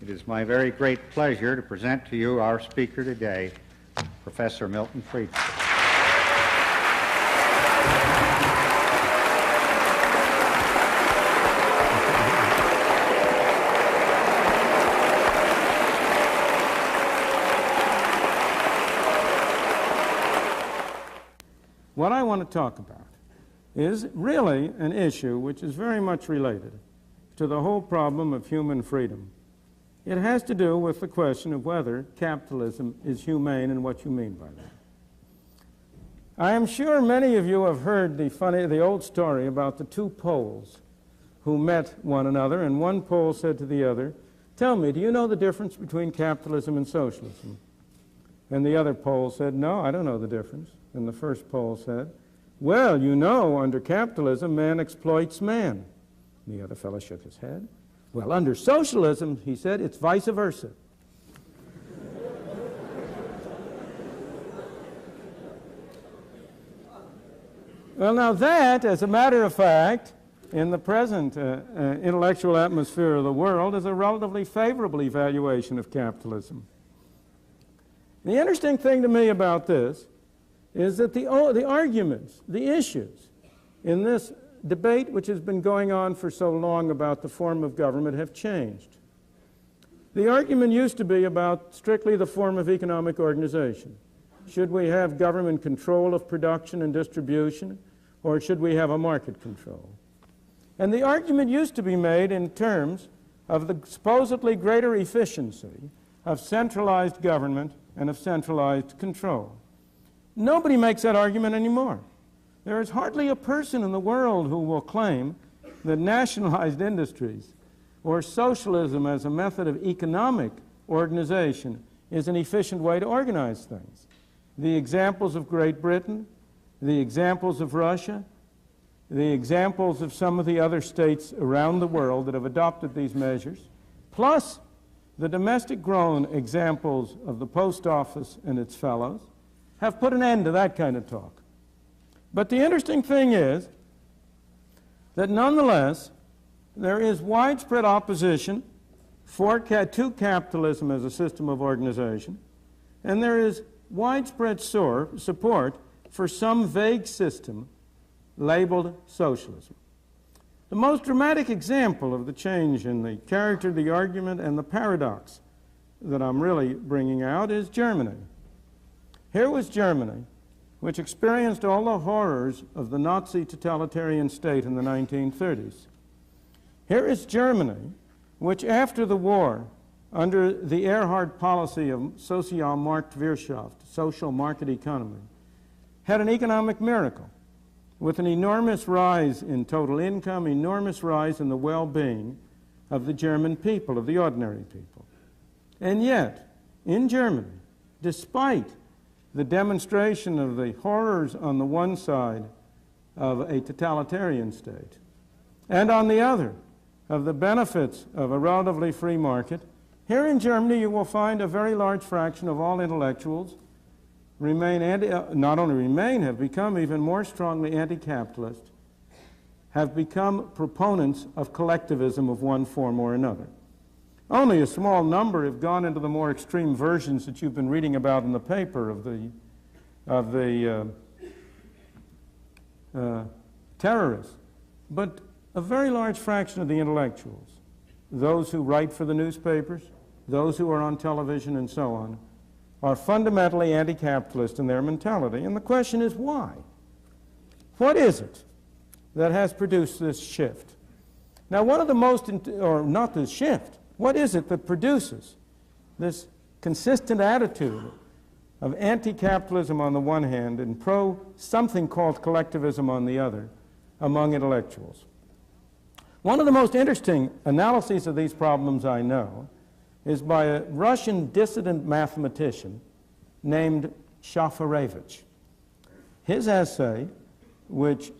It is my very great pleasure to present to you our speaker today, Professor Milton Friedman. What I want to talk about is really an issue which is very much related to the whole problem of human freedom. It has to do with the question of whether capitalism is humane and what you mean by that. I am sure many of you have heard the old story about the two Poles who met one another, and one Pole said to the other, "Tell me, do you know the difference between capitalism and socialism?" And the other Pole said, "No, I don't know the difference." And the first Pole said, "Well, you know, under capitalism, man exploits man." And the other fellow shook his head. "Well, under socialism," he said, "it's vice versa." Well, now that, as a matter of fact, in the present intellectual atmosphere of the world, is a relatively favorable evaluation of capitalism. The interesting thing to me about this is that the arguments, the issues in this debate which has been going on for so long about the form of government have changed. The argument used to be about strictly the form of economic organization. Should we have government control of production and distribution, or should we have a market control? And the argument used to be made in terms of the supposedly greater efficiency of centralized government and of centralized control. Nobody makes that argument anymore. There is hardly a person in the world who will claim that nationalized industries or socialism as a method of economic organization is an efficient way to organize things. The examples of Great Britain, the examples of Russia, the examples of some of the other states around the world that have adopted these measures, plus the domestic-grown examples of the post office and its fellows, have put an end to that kind of talk. But the interesting thing is that nonetheless, there is widespread opposition to capitalism as a system of organization, and there is widespread support for some vague system labeled socialism. The most dramatic example of the change in the character of the argument and the paradox that I'm really bringing out is Germany. Here was Germany, which experienced all the horrors of the Nazi totalitarian state in the 1930s. Here is Germany, which after the war, under the Erhard policy of Sozialmarktwirtschaft, social market economy, had an economic miracle with an enormous rise in total income, enormous rise in the well-being of the German people, of the ordinary people. And yet, in Germany, despite the demonstration of the horrors on the one side of a totalitarian state, and on the other, of the benefits of a relatively free market, here in Germany you will find a very large fraction of all intellectuals have become even more strongly anti-capitalist, have become proponents of collectivism of one form or another. Only a small number have gone into the more extreme versions that you've been reading about in the paper of the terrorists. But a very large fraction of the intellectuals, those who write for the newspapers, those who are on television and so on, are fundamentally anti-capitalist in their mentality. And the question is why? What is it that has produced this shift? Now, one of the most, or not this shift, what is it that produces this consistent attitude of anti-capitalism on the one hand and pro-something called collectivism on the other among intellectuals? One of the most interesting analyses of these problems I know is by a Russian dissident mathematician named Shafarevich. His essay, which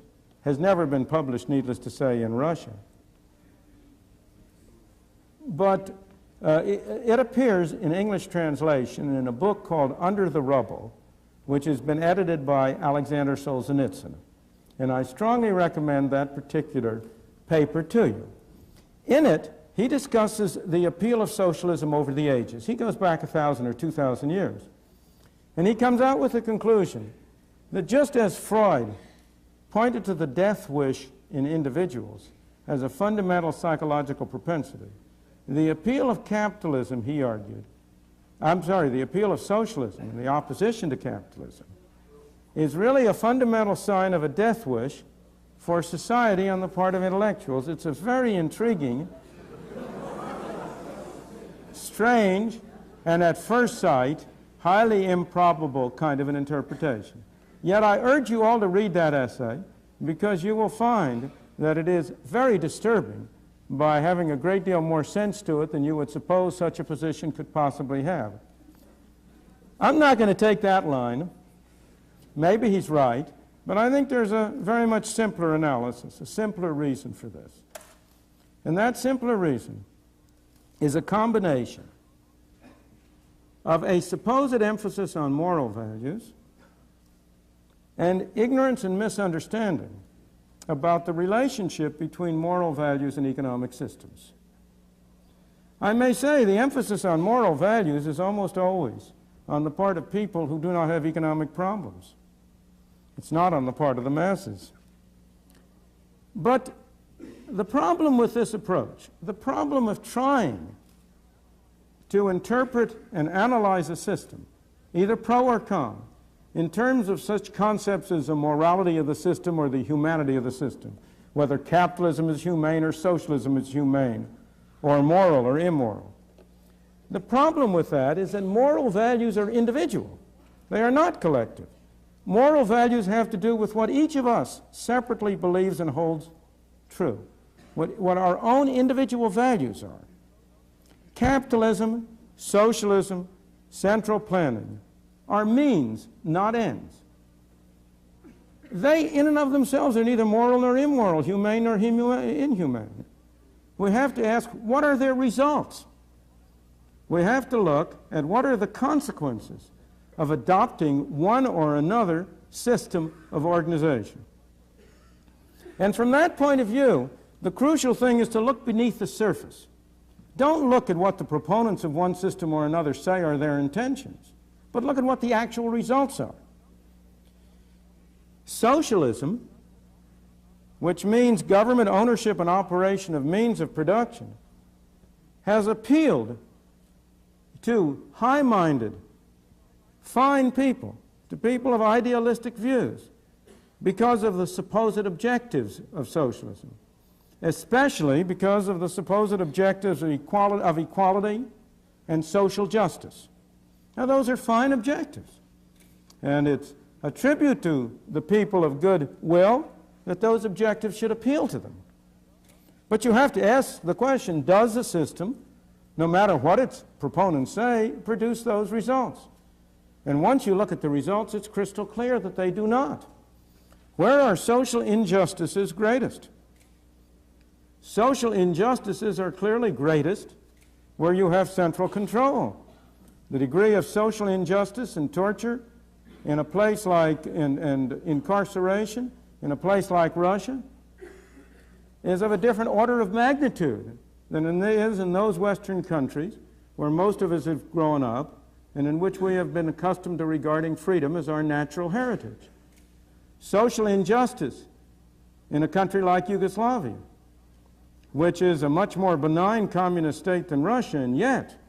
has never been published, needless to say, in Russia, but it appears in English translation in a book called Under the Rubble, which has been edited by Alexander Solzhenitsyn. And I strongly recommend that particular paper to you. In it, he discusses the appeal of socialism over the ages. He goes back 1,000 or 2,000 years. And he comes out with the conclusion that just as Freud pointed to the death wish in individuals as a fundamental psychological propensity, the appeal of capitalism, he argued, the appeal of socialism and the opposition to capitalism is really a fundamental sign of a death wish for society on the part of intellectuals. It's a very intriguing, strange, and at first sight, highly improbable kind of an interpretation. Yet I urge you all to read that essay, because you will find that it is very disturbing by having a great deal more sense to it than you would suppose such a position could possibly have. I'm not going to take that line. Maybe he's right, but I think there's a very much simpler analysis, a simpler reason for this. And that simpler reason is a combination of a supposed emphasis on moral values and ignorance and misunderstanding about the relationship between moral values and economic systems. I may say the emphasis on moral values is almost always on the part of people who do not have economic problems. It's not on the part of the masses. But the problem with this approach, the problem of trying to interpret and analyze a system, either pro or con, in terms of such concepts as the morality of the system or the humanity of the system, whether capitalism is humane or socialism is humane, or moral or immoral. The problem with that is that moral values are individual. They are not collective. Moral values have to do with what each of us separately believes and holds true, what our own individual values are. Capitalism, socialism, central planning are means, not ends. They, in and of themselves, are neither moral nor immoral, humane nor inhumane. We have to ask, what are their results? We have to look at what are the consequences of adopting one or another system of organization. And from that point of view, the crucial thing is to look beneath the surface. Don't look at what the proponents of one system or another say are their intentions, but look at what the actual results are. Socialism, which means government ownership and operation of means of production, has appealed to high-minded, fine people, to people of idealistic views, because of the supposed objectives of socialism, especially because of the supposed objectives of equality and social justice. Now, those are fine objectives, and it's a tribute to the people of good will that those objectives should appeal to them. But you have to ask the question, does the system, no matter what its proponents say, produce those results? And once you look at the results, it's crystal clear that they do not. Where are social injustices greatest? Social injustices are clearly greatest where you have central control. The degree of social injustice and torture in a place like, and incarceration in a place like Russia is of a different order of magnitude than it is in those Western countries where most of us have grown up and in which we have been accustomed to regarding freedom as our natural heritage. Social injustice in a country like Yugoslavia, which is a much more benign communist state than Russia, and yet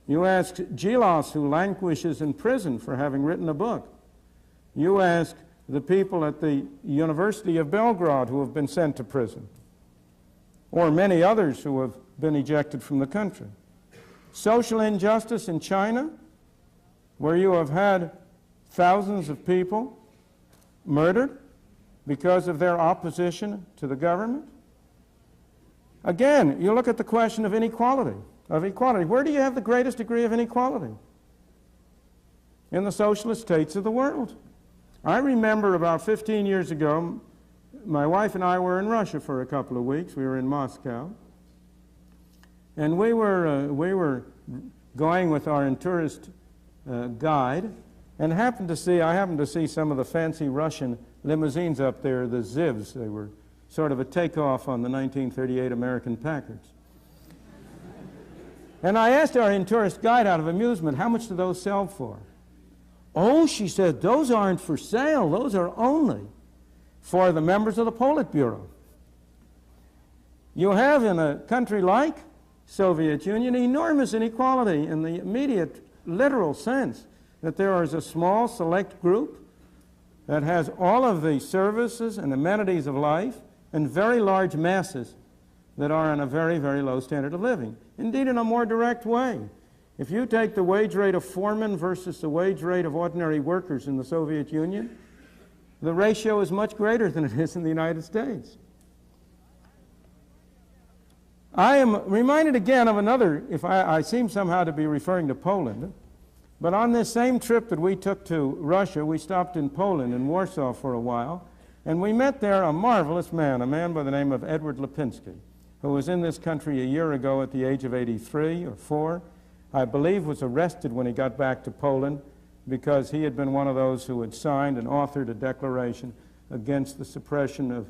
you ask Gilas, who languishes in prison for having written a book. You ask the people at the University of Belgrade who have been sent to prison, or many others who have been ejected from the country. Social injustice in China, where you have had thousands of people murdered because of their opposition to the government. Again, you look at the question of inequality, of equality. Where do you have the greatest degree of inequality? In the socialist states of the world. I remember about 15 years ago, my wife and I were in Russia for a couple of weeks. We were in Moscow. And we were going with our tourist guide, and I happened to see some of the fancy Russian limousines up there, the Zivs. They were sort of a takeoff on the 1938 American Packards. And I asked our in-tourist guide out of amusement, how much do those sell for? Oh, she said, those aren't for sale. Those are only for the members of the Politburo. You have in a country like Soviet Union enormous inequality in the immediate literal sense that there is a small select group that has all of the services and amenities of life and very large masses that are on a very, very low standard of living. Indeed, in a more direct way, if you take the wage rate of foremen versus the wage rate of ordinary workers in the Soviet Union, the ratio is much greater than it is in the United States. I am reminded again of another, if I seem somehow to be referring to Poland, but on this same trip that we took to Russia, we stopped in Poland, in Warsaw for a while, and we met there a marvelous man, a man by the name of Edward Lipinski, who was in this country a year ago at the age of 83 or 4. I believe was arrested when he got back to Poland because he had been one of those who had signed and authored a declaration against the suppression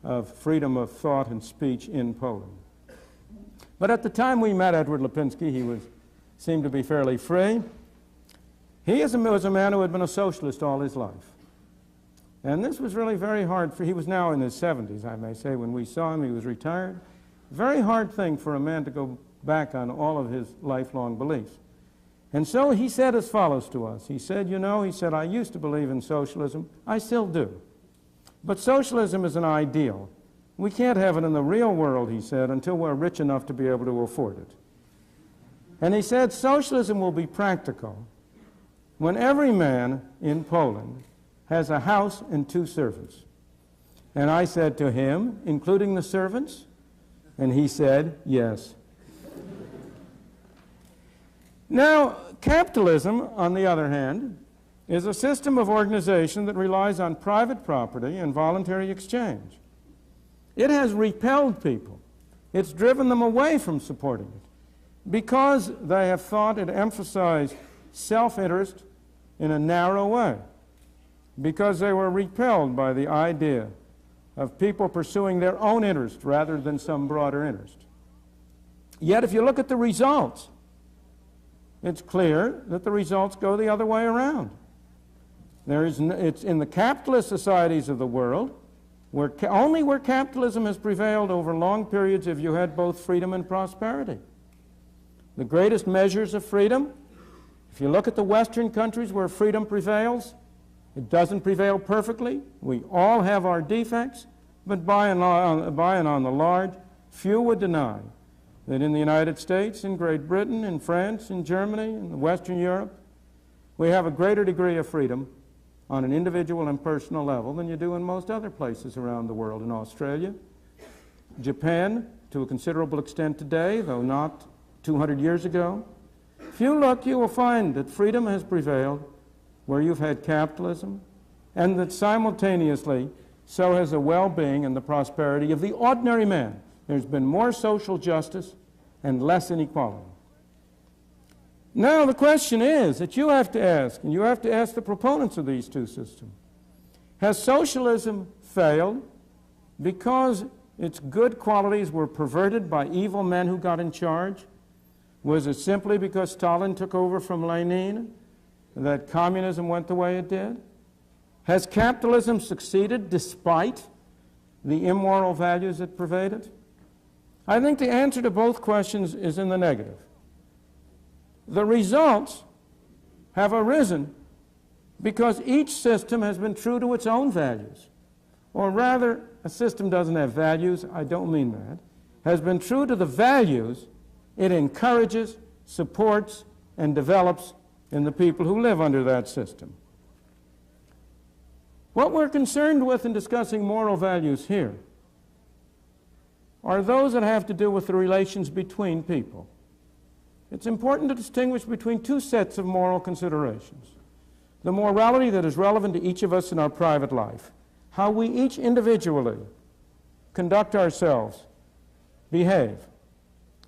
of freedom of thought and speech in Poland. But at the time we met Edward Lipinski, he seemed to be fairly free. He was a man who had been a socialist all his life. And this was really very hard for, he was now in his 70s, I may say. When we saw him, he was retired. Very hard thing for a man to go back on all of his lifelong beliefs. And so he said as follows to us. He said, you know, he said, I used to believe in socialism. I still do. But socialism is an ideal. We can't have it in the real world, he said, until we're rich enough to be able to afford it. And he said, socialism will be practical when every man in Poland has a house and 2 servants. And I said to him, including the servants? And he said, yes. Now, capitalism, on the other hand, is a system of organization that relies on private property and voluntary exchange. It has repelled people. It's driven them away from supporting it because they have thought it emphasized self-interest in a narrow way, because they were repelled by the idea of people pursuing their own interest rather than some broader interest. Yet if you look at the results, it's clear that the results go the other way around. It's in the capitalist societies of the world, only where capitalism has prevailed over long periods have you had both freedom and prosperity. The greatest measures of freedom, if you look at the Western countries where freedom prevails, it doesn't prevail perfectly. We all have our defects, but by and on the large, few would deny that in the United States, in Great Britain, in France, in Germany, in Western Europe, we have a greater degree of freedom on an individual and personal level than you do in most other places around the world. In Australia, Japan, to a considerable extent today, though not 200 years ago. If you look, you will find that freedom has prevailed where you've had capitalism, and that simultaneously so has the well-being and the prosperity of the ordinary man. There's been more social justice and less inequality. Now the question is that you have to ask, and you have to ask the proponents of these two systems, has socialism failed because its good qualities were perverted by evil men who got in charge? Was it simply because Stalin took over from Lenin that communism went the way it did? Has capitalism succeeded despite the immoral values that pervade it? I think the answer to both questions is in the negative. The results have arisen because each system has been true to its own values. Or rather, a system doesn't have values, I don't mean that, has been true to the values it encourages, supports, and develops in the people who live under that system. What we're concerned with in discussing moral values here are those that have to do with the relations between people. It's important to distinguish between two sets of moral considerations. The morality that is relevant to each of us in our private life, how we each individually conduct ourselves, behave.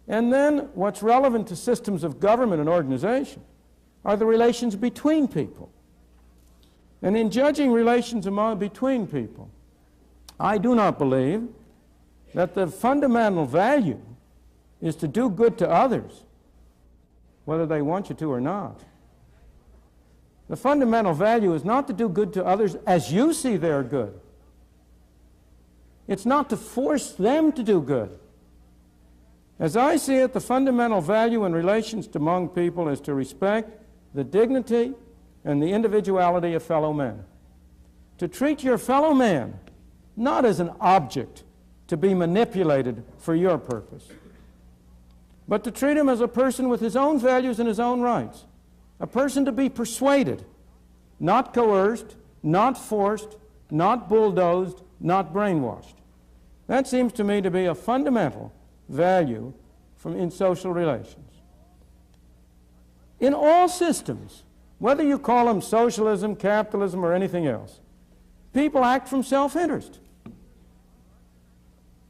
And then what's relevant to systems of government and organization are the relations between people. And in judging relations between people, I do not believe that the fundamental value is to do good to others whether they want you to or not. The fundamental value is not to do good to others as you see they're good. It's not to force them to do good. As I see it, the fundamental value in relations among people is to respect the dignity and the individuality of fellow men. To treat your fellow man not as an object to be manipulated for your purpose, but to treat him as a person with his own values and his own rights, a person to be persuaded, not coerced, not forced, not bulldozed, not brainwashed. That seems to me to be a fundamental value in social relations. In all systems, whether you call them socialism, capitalism, or anything else, people act from self-interest.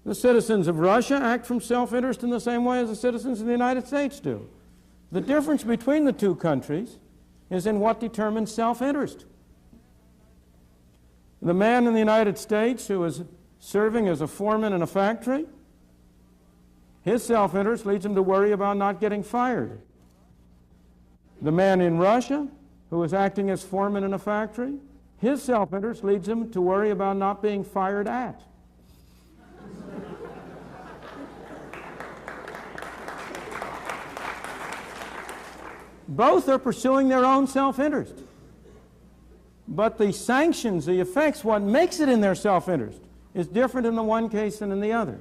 The citizens of Russia act from self-interest in the same way as the citizens of the United States do. The difference between the two countries is in what determines self-interest. The man in the United States who is serving as a foreman in a factory, his self-interest leads him to worry about not getting fired. The man in Russia who is acting as foreman in a factory, his self-interest leads him to worry about not being fired at. Both are pursuing their own self-interest. But the sanctions, the effects, what makes it in their self-interest is different in the one case than in the other.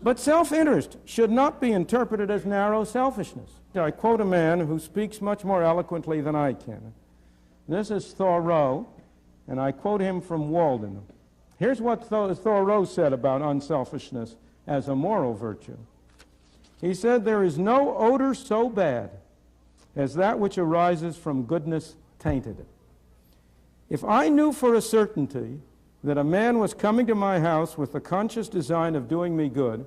But self-interest should not be interpreted as narrow selfishness. I quote a man who speaks much more eloquently than I can. This is Thoreau, and I quote him from Walden. Here's what Thoreau said about unselfishness as a moral virtue. He said, "There is no odor so bad as that which arises from goodness tainted. If I knew for a certainty that a man was coming to my house with the conscious design of doing me good,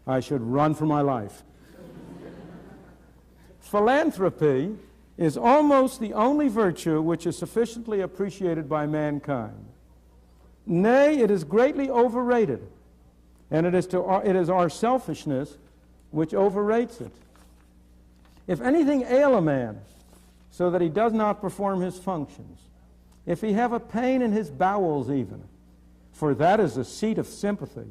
I should run for my life." Philanthropy is almost the only virtue which is sufficiently appreciated by mankind. Nay, it is greatly overrated, and it is our selfishness which overrates it. If anything ail a man so that he does not perform his functions, if he have a pain in his bowels even, for that is the seat of sympathy,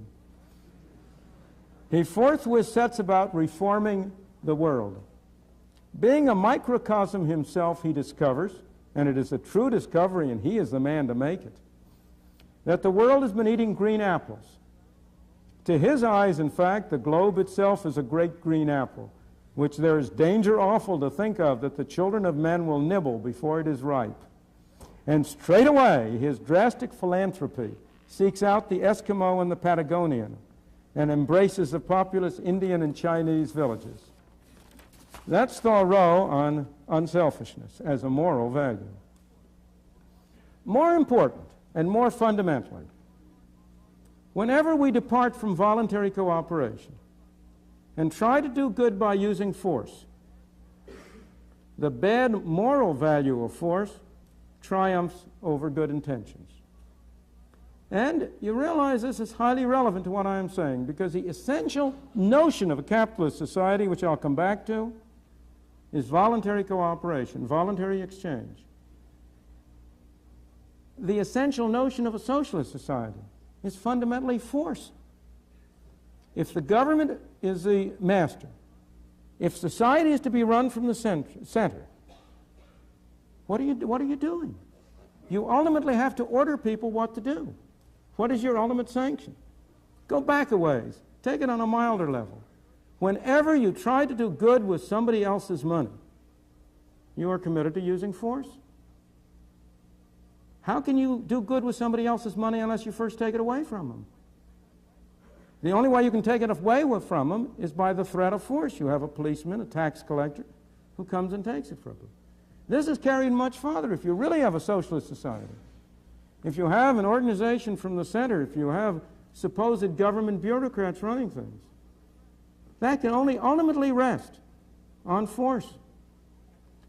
he forthwith sets about reforming the world. Being a microcosm himself, he discovers, and it is a true discovery, and he is the man to make it, that the world has been eating green apples. To his eyes, in fact, the globe itself is a great green apple, which there is danger awful to think of that the children of men will nibble before it is ripe. And straightway his drastic philanthropy seeks out the Eskimo and the Patagonian and embraces the populous Indian and Chinese villages. That's Thoreau on unselfishness as a moral value. More important and more fundamentally, whenever we depart from voluntary cooperation and try to do good by using force, the bad moral value of force triumphs over good intentions. And you realize this is highly relevant to what I am saying, because the essential notion of a capitalist society, which I'll come back to, is voluntary cooperation, voluntary exchange. The essential notion of a socialist society is fundamentally force. If the government is the master, if society is to be run from the center, what are you doing? You ultimately have to order people what to do. What is your ultimate sanction? Go back a ways. Take it on a milder level. Whenever you try to do good with somebody else's money, you are committed to using force. How can you do good with somebody else's money unless you first take it away from them? The only way you can take it away from them is by the threat of force. You have a policeman, a tax collector, who comes and takes it from you. This is carried much farther if you really have a socialist society. If you have an organization from the center, if you have supposed government bureaucrats running things, that can only ultimately rest on force.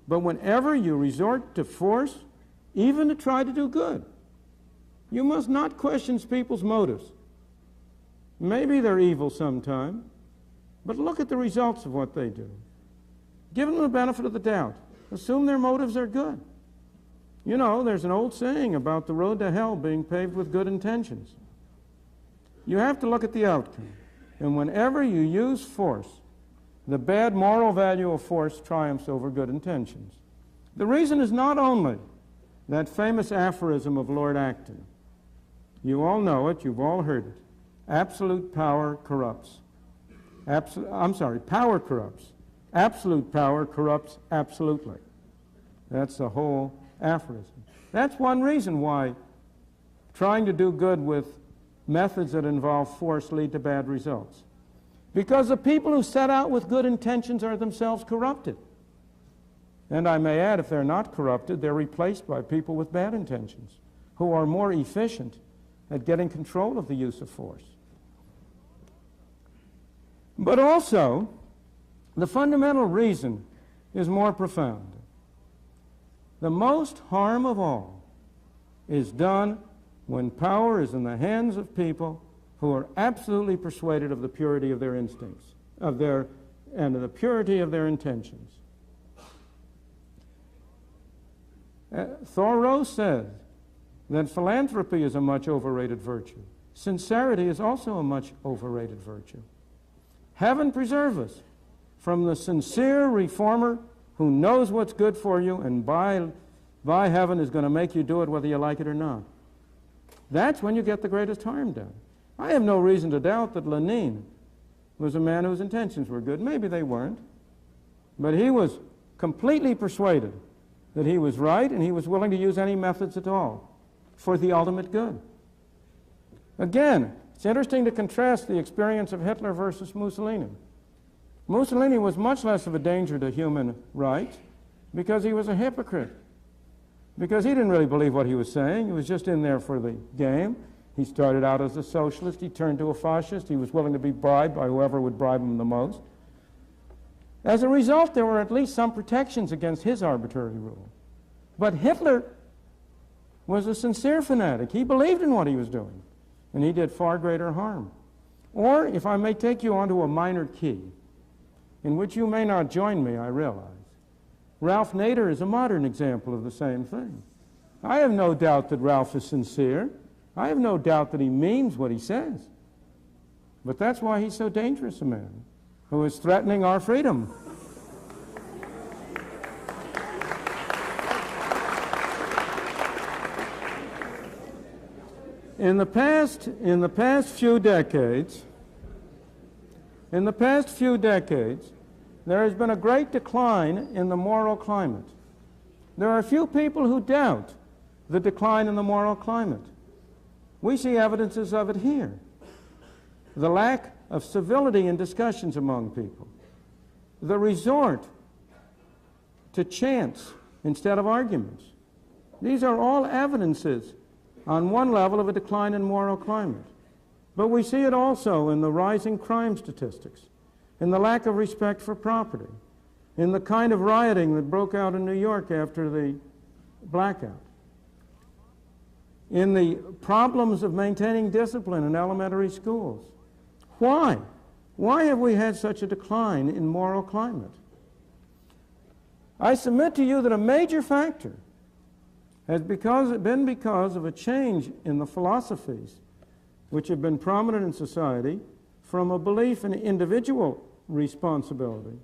But whenever you resort to force, even to try to do good, you must not question people's motives. Maybe they're evil sometime, but look at the results of what they do. Give them the benefit of the doubt. Assume their motives are good. You know, there's an old saying about the road to hell being paved with good intentions. You have to look at the outcome. And whenever you use force, the bad moral value of force triumphs over good intentions. The reason is not only that famous aphorism of Lord Acton. You all know it, you've all heard it. Absolute power corrupts. Power corrupts. Absolute power corrupts absolutely. That's the whole aphorism. That's one reason why trying to do good with methods that involve force lead to bad results. Because the people who set out with good intentions are themselves corrupted. And I may add, if they're not corrupted, they're replaced by people with bad intentions who are more efficient at getting control of the use of force. But also, the fundamental reason is more profound. The most harm of all is done when power is in the hands of people who are absolutely persuaded of the purity of their instincts, and of the purity of their intentions. Thoreau said that philanthropy is a much overrated virtue. Sincerity is also a much overrated virtue. Heaven preserve us from the sincere reformer who knows what's good for you and by heaven is going to make you do it whether you like it or not. That's when you get the greatest harm done. I have no reason to doubt that Lenin was a man whose intentions were good. Maybe they weren't. But he was completely persuaded that he was right, and he was willing to use any methods at all for the ultimate good. Again, it's interesting to contrast the experience of Hitler versus Mussolini. Mussolini was much less of a danger to human rights because he was a hypocrite. Because he didn't really believe what he was saying. He was just in there for the game. He started out as a socialist. He turned to a fascist. He was willing to be bribed by whoever would bribe him the most. As a result, there were at least some protections against his arbitrary rule. But Hitler was a sincere fanatic. He believed in what he was doing, and he did far greater harm. Or, if I may take you onto a minor key, in which you may not join me, I realize, Ralph Nader is a modern example of the same thing. I have no doubt that Ralph is sincere. I have no doubt that he means what he says. But that's why he's so dangerous a man, who is threatening our freedom. In the past few decades, there has been a great decline in the moral climate. There are few people who doubt the decline in the moral climate. We see evidences of it here. The lack of civility in discussions among people. The resort to chants instead of arguments. These are all evidences on one level of a decline in moral climate. But we see it also in the rising crime statistics, in the lack of respect for property, in the kind of rioting that broke out in New York after the blackout, in the problems of maintaining discipline in elementary schools. Why? Why have we had such a decline in moral climate? I submit to you that a major factor has been because of a change in the philosophies which have been prominent in society from a belief in individual responsibility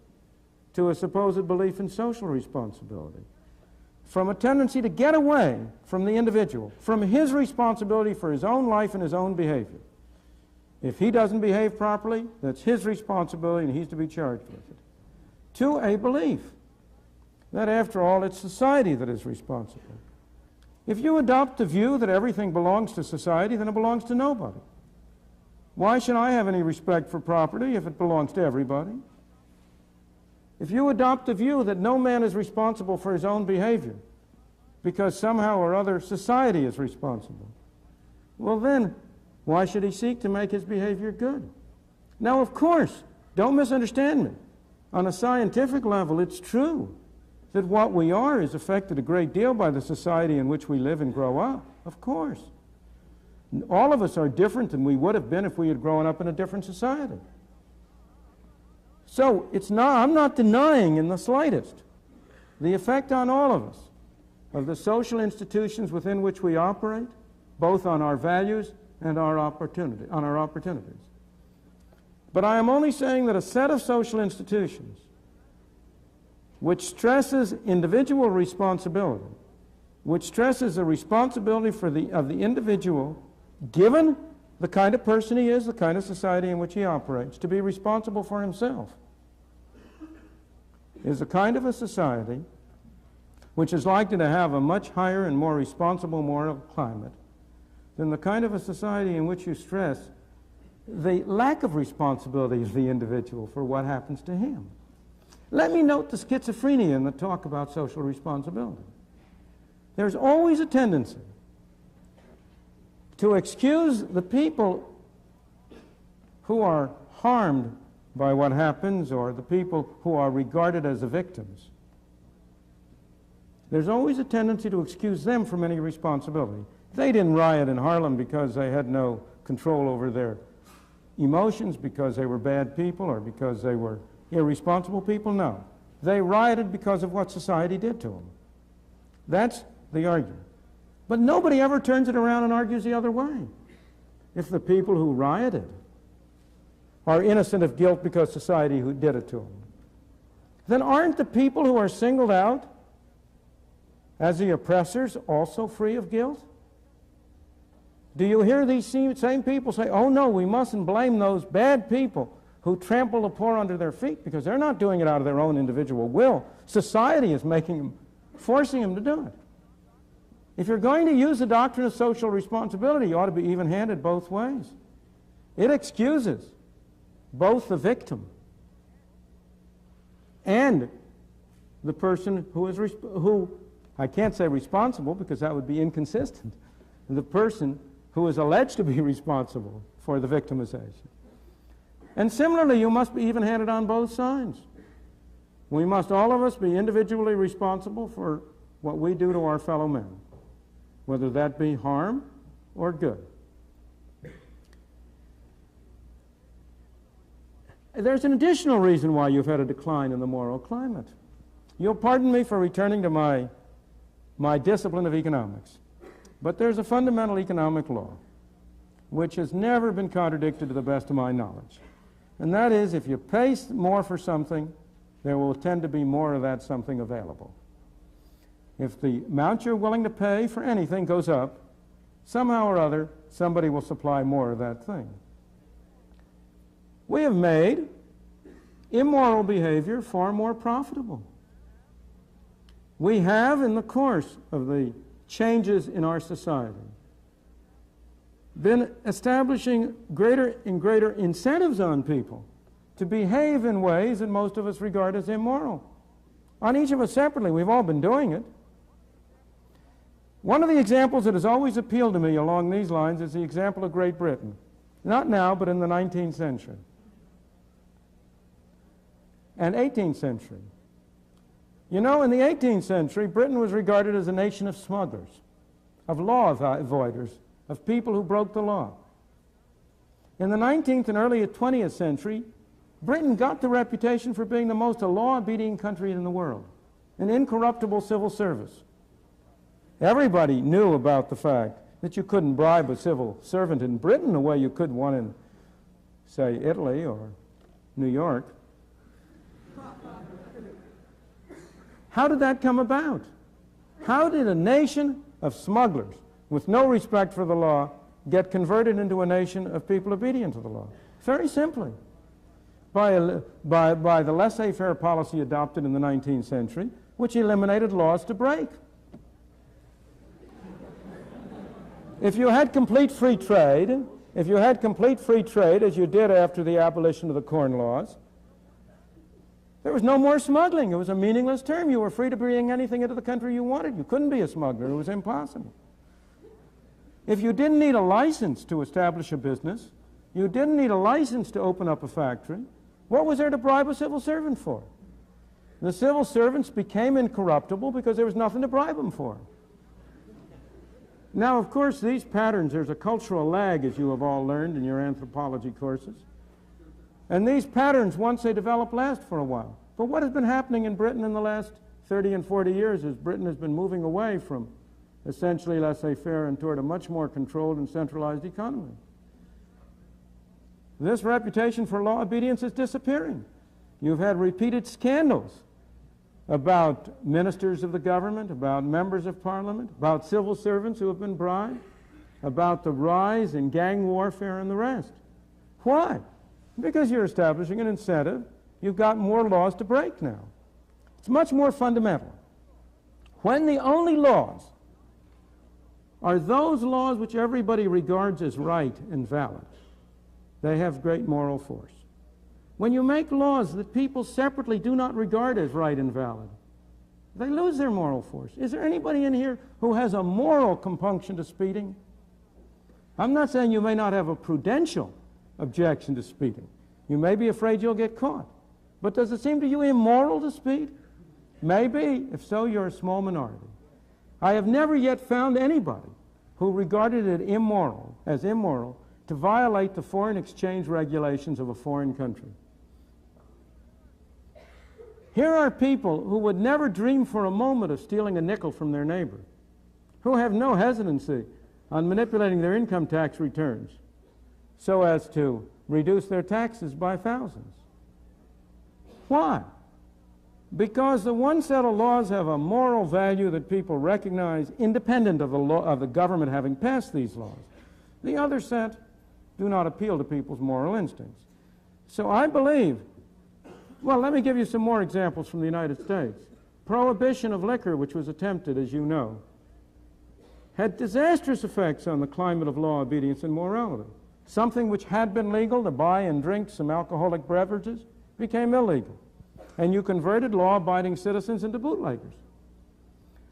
to a supposed belief in social responsibility, from a tendency to get away from the individual, from his responsibility for his own life and his own behavior. If he doesn't behave properly, that's his responsibility and he's to be charged with it, to a belief that, after all, it's society that is responsible. If you adopt the view that everything belongs to society, then it belongs to nobody. Why should I have any respect for property if it belongs to everybody? If you adopt the view that no man is responsible for his own behavior because somehow or other society is responsible, well then, why should he seek to make his behavior good? Now, of course, don't misunderstand me. On a scientific level, it's true that what we are is affected a great deal by the society in which we live and grow up. Of course. All of us are different than we would have been if we had grown up in a different society. So I'm not denying in the slightest the effect on all of us of the social institutions within which we operate, both on our values and on our opportunities. But I am only saying that a set of social institutions which stresses individual responsibility, which stresses the responsibility of the individual, given the kind of person he is, the kind of society in which he operates, to be responsible for himself, is a kind of a society which is likely to have a much higher and more responsible moral climate than the kind of a society in which you stress the lack of responsibility of the individual for what happens to him. Let me note the schizophrenia in the talk about social responsibility. There's always a tendency to excuse the people who are harmed by what happens, or the people who are regarded as the victims. There's always a tendency to excuse them from any responsibility. They didn't riot in Harlem because they had no control over their emotions, because they were bad people, or because they were irresponsible people. No. They rioted because of what society did to them. That's the argument. But nobody ever turns it around and argues the other way. If the people who rioted are innocent of guilt because society who did it to them, then aren't the people who are singled out as the oppressors also free of guilt? Do you hear these same people say, oh no, we mustn't blame those bad people who trample the poor under their feet, because they're not doing it out of their own individual will. Society is forcing them to do it. If you're going to use the doctrine of social responsibility, you ought to be even-handed both ways. It excuses both the victim and the person who I can't say responsible because that would be inconsistent, the person who is alleged to be responsible for the victimization. And similarly, you must be even-handed on both sides. We must, all of us, be individually responsible for what we do to our fellow men, whether that be harm or good. There's an additional reason why you've had a decline in the moral climate. You'll pardon me for returning to my discipline of economics, but there's a fundamental economic law which has never been contradicted to the best of my knowledge. And that is, if you pay more for something, there will tend to be more of that something available. If the amount you're willing to pay for anything goes up, somehow or other, somebody will supply more of that thing. We have made immoral behavior far more profitable. We have, in the course of the changes in our society, been establishing greater and greater incentives on people to behave in ways that most of us regard as immoral. On each of us separately, we've all been doing it. One of the examples that has always appealed to me along these lines is the example of Great Britain. Not now, but in the 19th century and 18th century. You know, in the 18th century, Britain was regarded as a nation of smugglers, of law avoiders, of people who broke the law. In the 19th and early 20th century, Britain got the reputation for being the most law-abiding country in the world, an incorruptible civil service. Everybody knew about the fact that you couldn't bribe a civil servant in Britain the way you could one in, say, Italy or New York. How did that come about? How did a nation of smugglers with no respect for the law get converted into a nation of people obedient to the law? Very simply, by the laissez-faire policy adopted in the 19th century, which eliminated laws to break. If you had complete free trade, as you did after the abolition of the Corn Laws, there was no more smuggling. It was a meaningless term. You were free to bring anything into the country you wanted. You couldn't be a smuggler. It was impossible. If you didn't need a license to establish a business, you didn't need a license to open up a factory, what was there to bribe a civil servant for? The civil servants became incorruptible because there was nothing to bribe them for. Now, of course, these patterns, there's a cultural lag, as you have all learned in your anthropology courses. And these patterns, once they develop, last for a while. But what has been happening in Britain in the last 30 and 40 years is Britain has been moving away from essentially laissez-faire and toward a much more controlled and centralized economy. This reputation for law obedience is disappearing. You've had repeated scandals about ministers of the government, about members of parliament, about civil servants who have been bribed, about the rise in gang warfare and the rest. Why? Because you're establishing an incentive. You've got more laws to break now. It's much more fundamental. When the only laws are those laws which everybody regards as right and valid, they have great moral force. When you make laws that people separately do not regard as right and valid, they lose their moral force. Is there anybody in here who has a moral compunction to speeding? I'm not saying you may not have a prudential objection to speeding. You may be afraid you'll get caught. But does it seem to you immoral to speed? Maybe. If so, you're a small minority. I have never yet found anybody who regarded it immoral, as immoral, to violate the foreign exchange regulations of a foreign country. Here are people who would never dream for a moment of stealing a nickel from their neighbor, who have no hesitancy on manipulating their income tax returns so as to reduce their taxes by thousands. Why? Because the one set of laws have a moral value that people recognize independent of the law, of the government having passed these laws. The other set do not appeal to people's moral instincts. So I believe, well, let me give you some more examples from the United States. Prohibition of liquor, which was attempted, as you know, had disastrous effects on the climate of law, obedience, and morality. Something which had been legal, to buy and drink some alcoholic beverages, became illegal. And you converted law-abiding citizens into bootleggers.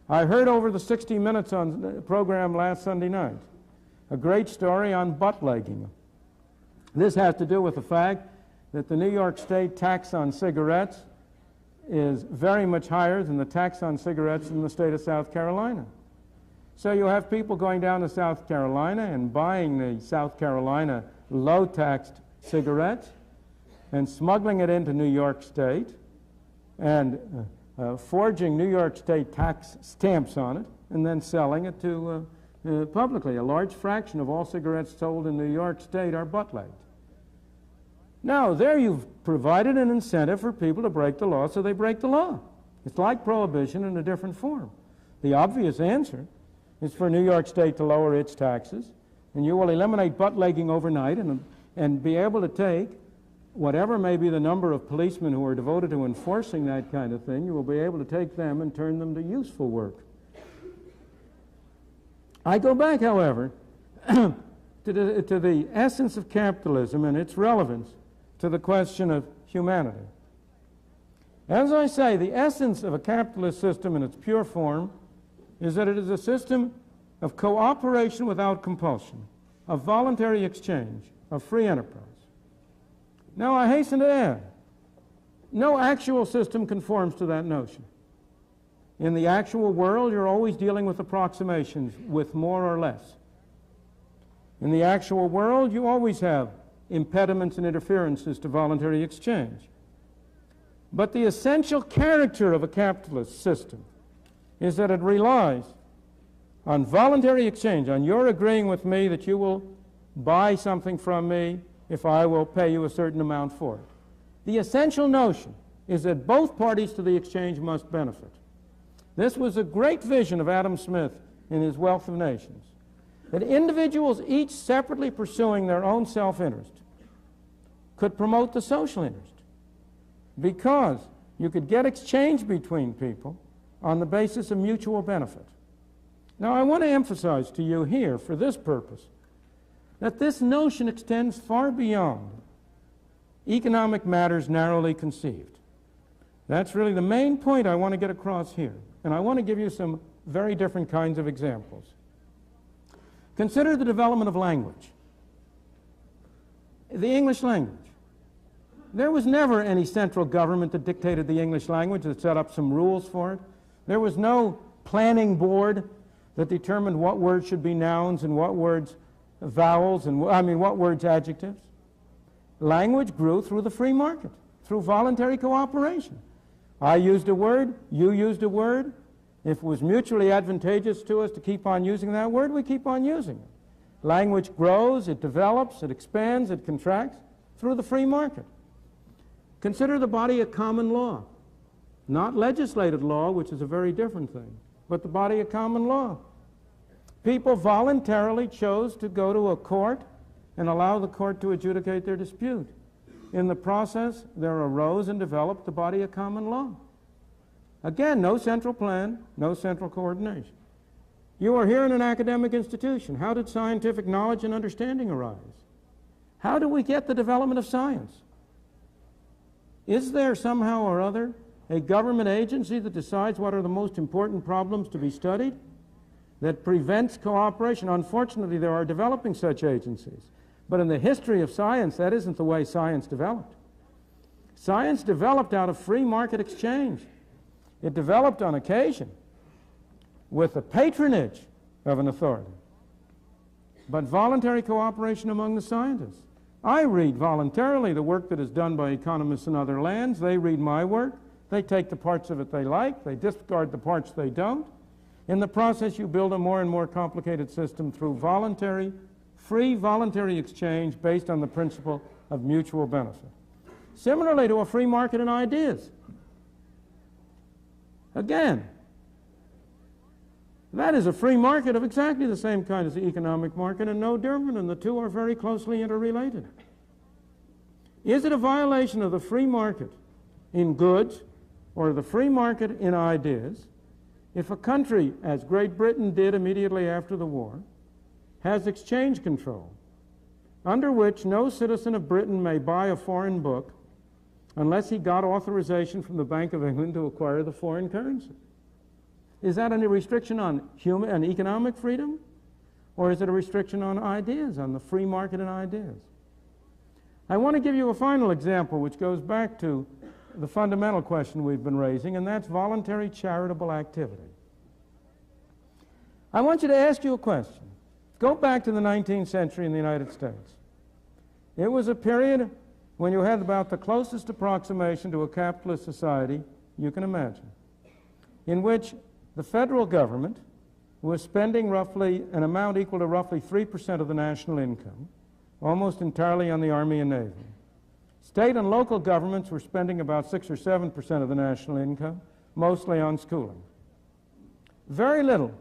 I heard over the 60 Minutes program last Sunday night a great story on butt-legging. This has to do with the fact that the New York State tax on cigarettes is very much higher than the tax on cigarettes in the state of South Carolina. So you have people going down to South Carolina and buying the South Carolina low-taxed cigarettes and smuggling it into New York State and forging New York State tax stamps on it and then selling it to publicly. A large fraction of all cigarettes sold in New York State are butt-legged. Now, there you've provided an incentive for people to break the law, so they break the law. It's like prohibition in a different form. The obvious answer is for New York State to lower its taxes, and you will eliminate butt-legging overnight and be able to take whatever may be the number of policemen who are devoted to enforcing that kind of thing, you will be able to take them and turn them to useful work. I go back, however, to the essence of capitalism and its relevance to the question of humanity. As I say, the essence of a capitalist system in its pure form is that it is a system of cooperation without compulsion, of voluntary exchange, of free enterprise. Now, I hasten to add, no actual system conforms to that notion. In the actual world, you're always dealing with approximations, with more or less. In the actual world, you always have impediments and interferences to voluntary exchange. But the essential character of a capitalist system is that it relies on voluntary exchange, on your agreeing with me that you will buy something from me if I will pay you a certain amount for it. The essential notion is that both parties to the exchange must benefit. This was a great vision of Adam Smith in his Wealth of Nations, that individuals, each separately pursuing their own self-interest, could promote the social interest, because you could get exchange between people on the basis of mutual benefit. Now, I want to emphasize to you here, for this purpose, that this notion extends far beyond economic matters narrowly conceived. That's really the main point I want to get across here, and I want to give you some very different kinds of examples. Consider the development of language. The English language. There was never any central government that dictated the English language, that set up some rules for it. There was no planning board that determined what words should be nouns and what words vowels and what words adjectives. Language grew through the free market, through voluntary cooperation. I used a word, you used a word. If it was mutually advantageous to us to keep on using that word, we keep on using it. Language grows, it develops, it expands, it contracts through the free market. Consider the body of common law, not legislated law, which is a very different thing, but the body of common law. People voluntarily chose to go to a court and allow the court to adjudicate their dispute. In the process, there arose and developed the body of common law. Again, no central plan, no central coordination. You are here in an academic institution. How did scientific knowledge and understanding arise? How do we get the development of science? Is there somehow or other a government agency that decides what are the most important problems to be studied, that prevents cooperation? Unfortunately, there are developing such agencies. But in the history of science, that isn't the way science developed. Science developed out of free market exchange. It developed on occasion with the patronage of an authority, but voluntary cooperation among the scientists. I read voluntarily the work that is done by economists in other lands. They read my work. They take the parts of it they like. They discard the parts they don't. In the process, you build a more and more complicated system through free voluntary exchange based on the principle of mutual benefit. Similarly to a free market in ideas. Again, that is a free market of exactly the same kind as the economic market and no different, and the two are very closely interrelated. Is it a violation of the free market in goods or the free market in ideas if a country, as Great Britain did immediately after the war, has exchange control, under which no citizen of Britain may buy a foreign book unless he got authorization from the Bank of England to acquire the foreign currency? Is that a restriction on human and economic freedom? Or is it a restriction on ideas, on the free market and ideas? I want to give you a final example which goes back to the fundamental question we've been raising, and that's voluntary charitable activity. I want you to ask you a question. Go back to the 19th century in the United States. It was a period when you had about the closest approximation to a capitalist society you can imagine, in which the federal government was spending roughly an amount equal to roughly 3% of the national income, almost entirely on the Army and Navy. State and local governments were spending about 6 or 7% of the national income, mostly on schooling. Very little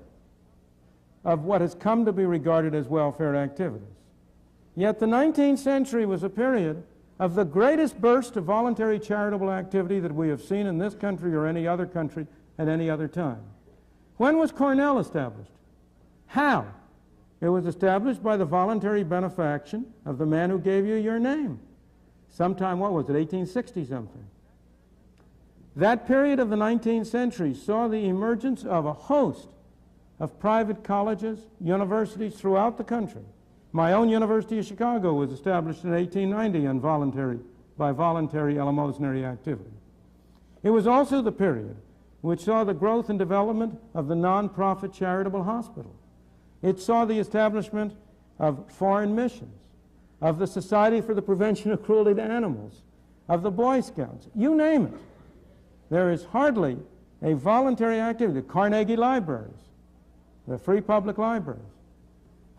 of what has come to be regarded as welfare activities. Yet the 19th century was a period of the greatest burst of voluntary charitable activity that we have seen in this country or any other country at any other time. When was Cornell established? How? It was established by the voluntary benefaction of the man who gave you your name. Sometime, what was it, 1860 something. That period of the 19th century saw the emergence of a host of private colleges, universities throughout the country. My own University of Chicago was established in 1890 by voluntary eleemosynary activity. It was also the period which saw the growth and development of the non-profit charitable hospital. It saw the establishment of foreign missions, of the Society for the Prevention of Cruelty to Animals, of the Boy Scouts, you name it. There is hardly a voluntary activity. The Carnegie Libraries, the free public libraries.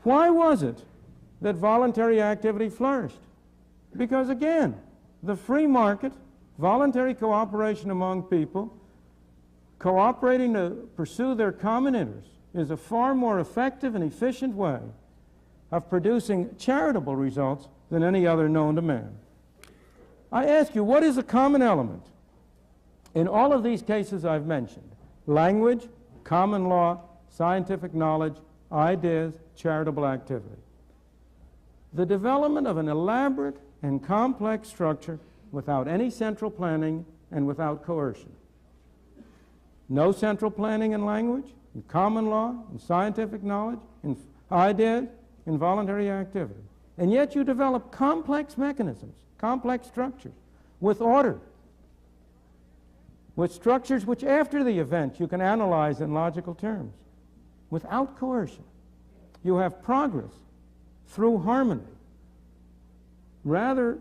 Why was it that voluntary activity flourished? Because again, the free market, voluntary cooperation among people, cooperating to pursue their common interests, is a far more effective and efficient way of producing charitable results than any other known to man. I ask you, what is a common element in all of these cases I've mentioned? Language, common law, scientific knowledge, ideas, charitable activity. The development of an elaborate and complex structure without any central planning and without coercion. No central planning in language, in common law, in scientific knowledge, in ideas, in voluntary activity. And yet you develop complex mechanisms, complex structures, with order, with structures which after the event you can analyze in logical terms, without coercion. You have progress through harmony, rather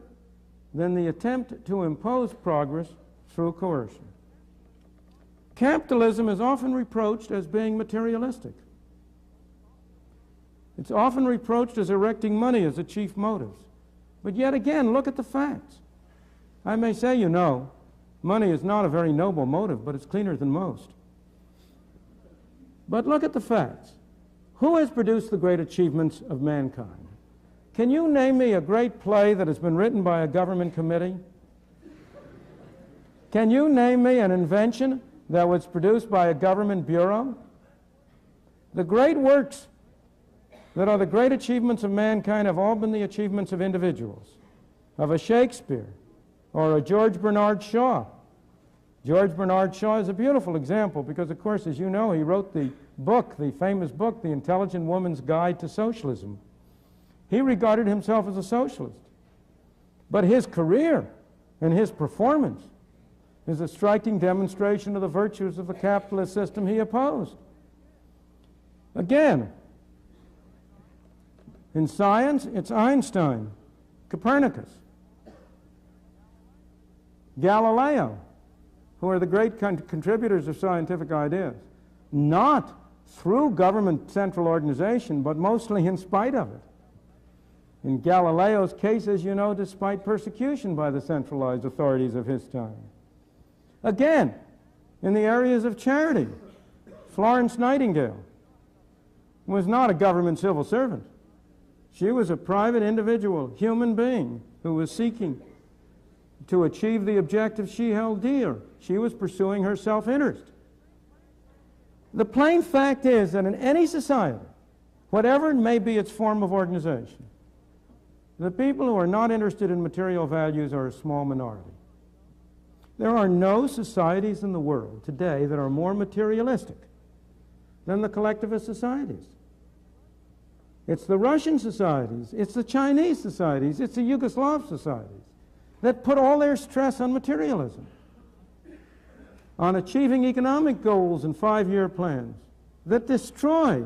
than the attempt to impose progress through coercion. Capitalism is often reproached as being materialistic. It's often reproached as erecting money as a chief motive. But yet again, look at the facts. I may say, you know, money is not a very noble motive, but it's cleaner than most. But look at the facts. Who has produced the great achievements of mankind? Can you name me a great play that has been written by a government committee? Can you name me an invention that was produced by a government bureau? The great works that are the great achievements of mankind have all been the achievements of individuals, of a Shakespeare or a George Bernard Shaw. George Bernard Shaw is a beautiful example because, of course, as you know, he wrote the book, the famous book, The Intelligent Woman's Guide to Socialism. He regarded himself as a socialist. But his career and his performance is a striking demonstration of the virtues of the capitalist system he opposed. Again, in science, it's Einstein, Copernicus, Galileo, who are the great contributors of scientific ideas, not through government central organization, but mostly in spite of it. In Galileo's case, as you know, despite persecution by the centralized authorities of his time. Again, in the areas of charity, Florence Nightingale was not a government civil servant. She was a private individual, human being, who was seeking to achieve the objective she held dear. She was pursuing her self-interest. The plain fact is that in any society, whatever may be its form of organization, the people who are not interested in material values are a small minority. There are no societies in the world today that are more materialistic than the collectivist societies. It's the Russian societies, it's the Chinese societies, it's the Yugoslav societies that put all their stress on materialism, on achieving economic goals and five-year plans that destroy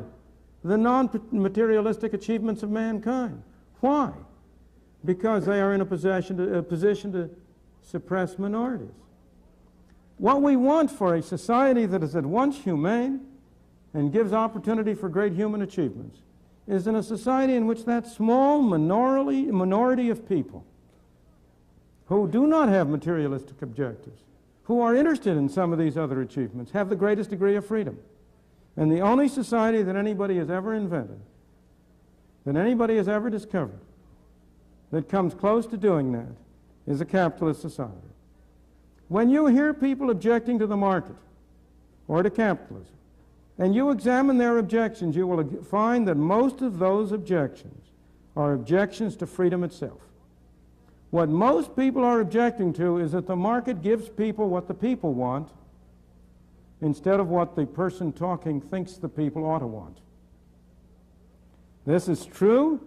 the non-materialistic achievements of mankind. Why? Because they are in a position to suppress minorities. What we want for a society that is at once humane and gives opportunity for great human achievements is in a society in which that small minority of people who do not have materialistic objectives, who are interested in some of these other achievements, have the greatest degree of freedom. And the only society that anybody has ever invented, that anybody has ever discovered, that comes close to doing that is a capitalist society. When you hear people objecting to the market or to capitalism, and you examine their objections, you will find that most of those objections are objections to freedom itself. What most people are objecting to is that the market gives people what the people want instead of what the person talking thinks the people ought to want. This is true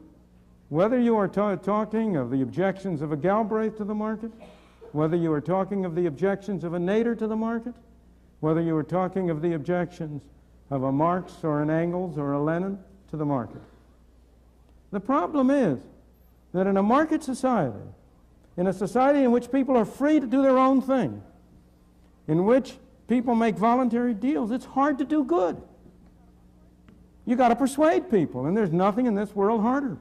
whether you are talking of the objections of a Galbraith to the market, whether you are talking of the objections of a Nader to the market, whether you are talking of the objections of a Marx or an Engels or a Lenin to the market. The problem is that in a market society, in a society in which people are free to do their own thing, in which people make voluntary deals, it's hard to do good. You got to persuade people, and there's nothing in this world harder.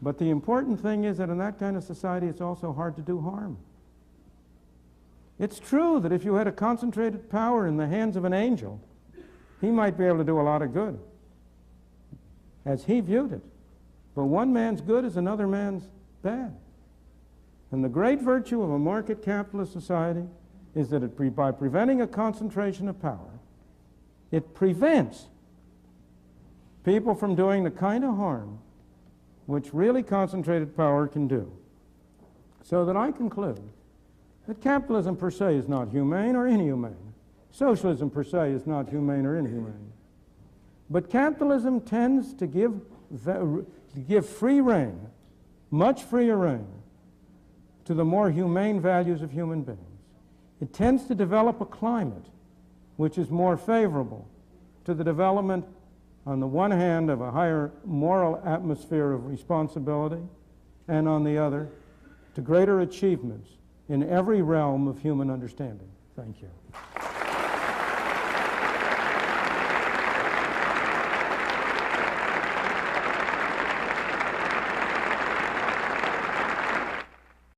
But the important thing is that in that kind of society, it's also hard to do harm. It's true that if you had a concentrated power in the hands of an angel, he might be able to do a lot of good, as he viewed it. But one man's good is another man's bad. And the great virtue of a market capitalist society is that by preventing a concentration of power, it prevents people from doing the kind of harm which really concentrated power can do. So that I conclude that capitalism per se is not humane or inhumane. Socialism per se is not humane or inhumane. But capitalism tends to give free rein, much freer rein, to the more humane values of human beings. It tends to develop a climate which is more favorable to the development, on the one hand, of a higher moral atmosphere of responsibility, and on the other, to greater achievements in every realm of human understanding. Thank you.